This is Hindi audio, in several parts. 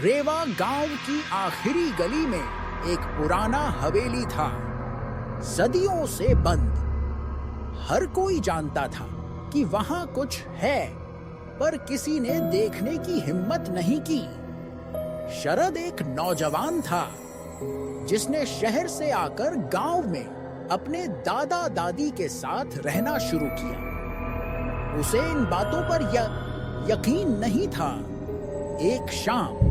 रेवा गांव की आखिरी गली में एक पुराना हवेली था, सदियों से बंद। हर कोई जानता था कि वहां कुछ है, पर किसी ने देखने की हिम्मत नहीं की। शरद एक नौजवान था जिसने शहर से आकर गांव में अपने दादा दादी के साथ रहना शुरू किया। उसे इन बातों पर यकीन नहीं था। एक शाम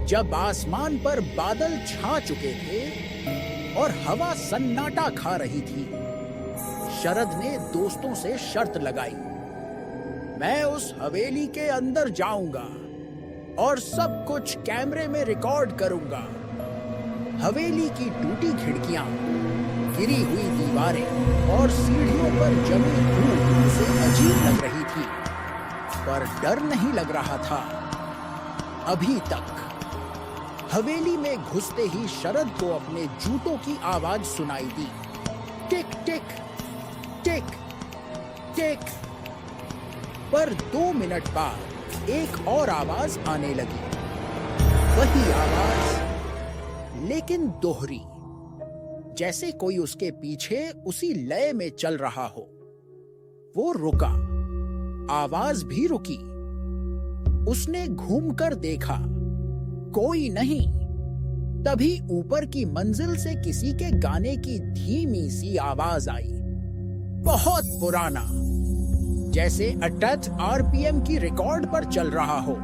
जब आसमान पर बादल छा चुके थे और हवा सन्नाटा खा रही थी, शरद ने दोस्तों से शर्त लगाई, मैं उस हवेली के अंदर जाऊंगा और सब कुछ कैमरे में रिकॉर्ड करूंगा। हवेली की टूटी खिड़कियां, गिरी हुई दीवारें और सीढ़ियों पर जमी धूल उसे अजीब लग रही थी, पर डर नहीं लग रहा था अभी तक। हवेली में घुसते ही शरद को अपने जूतों की आवाज सुनाई दी, टिक टिक टिक टिक। पर 2 मिनट बाद एक और आवाज आने लगी, वही आवाज लेकिन दोहरी, जैसे कोई उसके पीछे उसी लय में चल रहा हो। वो रुका, आवाज भी रुकी। उसने घूमकर देखा, कोई नहीं। तभी ऊपर की मंजिल से किसी के गाने की धीमी सी आवाज आई, बहुत पुराना, जैसे 88 आरपीएम की रिकॉर्ड पर चल रहा हो।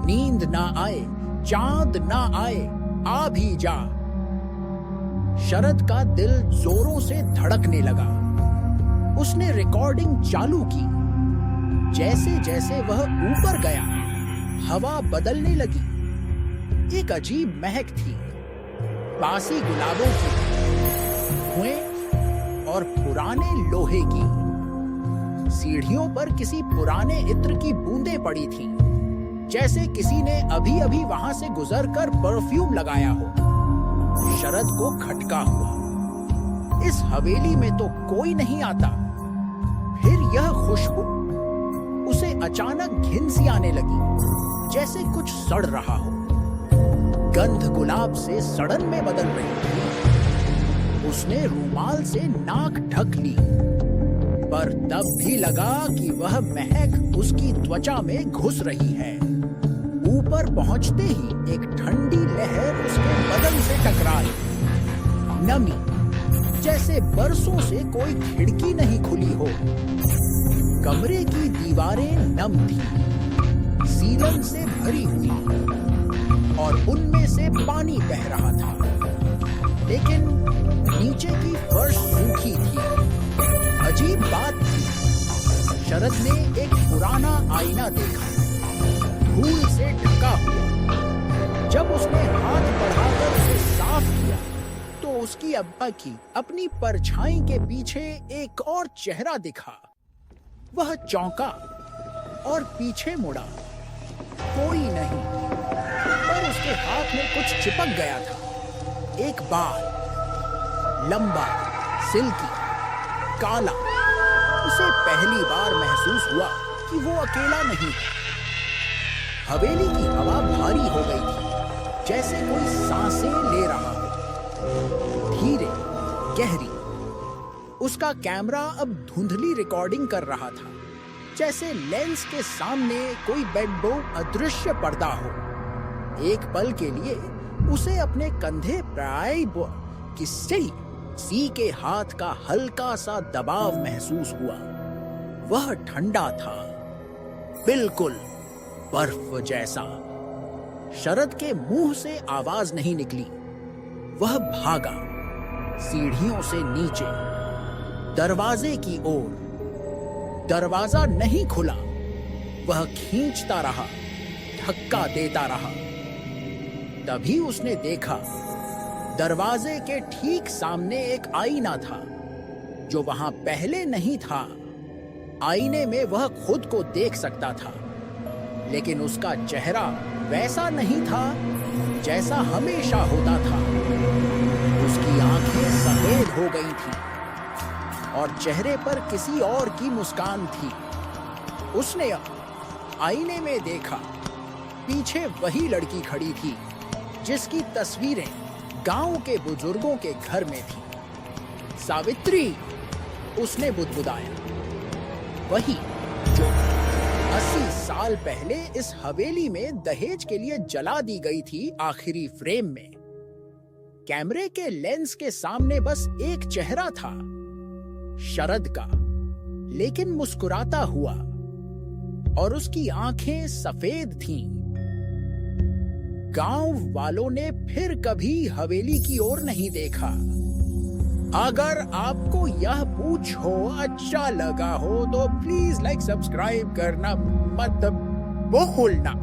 नींद ना आए, चांद ना आए, आ भी जा। शरद का दिल जोरों से धड़कने लगा। उसने रिकॉर्डिंग चालू की। जैसे जैसे वह ऊपर गया, हवा बदलने लगी। एक अजीब महक थी, बासी गुलाबों की, धुएं और पुराने लोहे की। सीढ़ियों पर किसी पुराने इत्र की बूंदें पड़ी थीं, जैसे किसी ने अभी अभी वहां से गुजरकर परफ्यूम लगाया हो। शरद को खटका हुआ, इस हवेली में तो कोई नहीं आता। फिर यह खुशबू, उसे अचानक घिन सी आने लगी, जैसे कुछ सड़ रहा हो। गंध गुलाब से सड़न में बदल रही थी। उसने रुमाल से नाक ढक ली, पर तब भी लगा कि वह महक उसकी त्वचा में घुस रही है। ऊपर पहुंचते ही एक ठंडी लहर उसके बदन से टकराई। नमी, जैसे बरसों से कोई खिड़की नहीं खुली हो। कमरे की दीवारें नम थी, सीलन से भरी हुई, और उनमें से पानी बह रहा था, लेकिन नीचे की फर्श सूखी थी। अजीब बात थी, शरद ने एक पुराना आईना देखा, धूल से ढका हुआ। जब उसने हाथ बढ़ाकर उसे साफ किया, तो उसकी अब्बा की अपनी परछाई के पीछे एक और चेहरा दिखा। वह चौंका और पीछे मुड़ा, कोई नहीं, पर उसके हाथ में कुछ चिपक गया था। एक बाल, लंबा, सिल्की, काला। उसे पहली बार महसूस हुआ कि वो अकेला नहीं है। हवेली की हवा भारी हो गई थी, जैसे कोई सांसें ले रहा हो, धीरे, गहरी। उसका कैमरा अब धुंधली रिकॉर्डिंग कर रहा था, जैसे लेंस के सामने कोई बेडबो अदृश्य पर्दा हो। एक पल के लिए उसे अपने कंधे पर किसी के हाथ का हल्का सा दबाव महसूस हुआ। वह ठंडा था, बिल्कुल बर्फ जैसा। शरद के मुंह से आवाज नहीं निकली। वह भागा, सीढ़ियों से नीचे, दरवाजे की ओर। दरवाजा नहीं खुला। वह खींचता रहा, धक्का देता रहा। तभी उसने देखा, दरवाजे के ठीक सामने एक आईना था, जो वहां पहले नहीं था। आईने में वह खुद को देख सकता था, लेकिन उसका चेहरा वैसा नहीं था जैसा हमेशा होता था। उसकी आंखें सफेद हो गई थीं और चेहरे पर किसी और की मुस्कान थी। उसने आईने में देखा, पीछे वही लड़की खड़ी थी जिसकी तस्वीरें गांव के बुजुर्गों के घर में थी। सावित्री, उसने बुदबुदाया, वही जो 80 साल पहले इस हवेली में दहेज के लिए जला दी गई थी आखिरी फ्रेम में। कैमरे के लेंस के सामने बस एक चेहरा था, शरद का, लेकिन मुस्कुराता हुआ, और उसकी आंखें सफेद थीं। गांव वालों ने फिर कभी हवेली की ओर नहीं देखा। अगर आपको यह पूछ हो अच्छा लगा हो तो प्लीज लाइक सब्सक्राइब करना मत भूलना।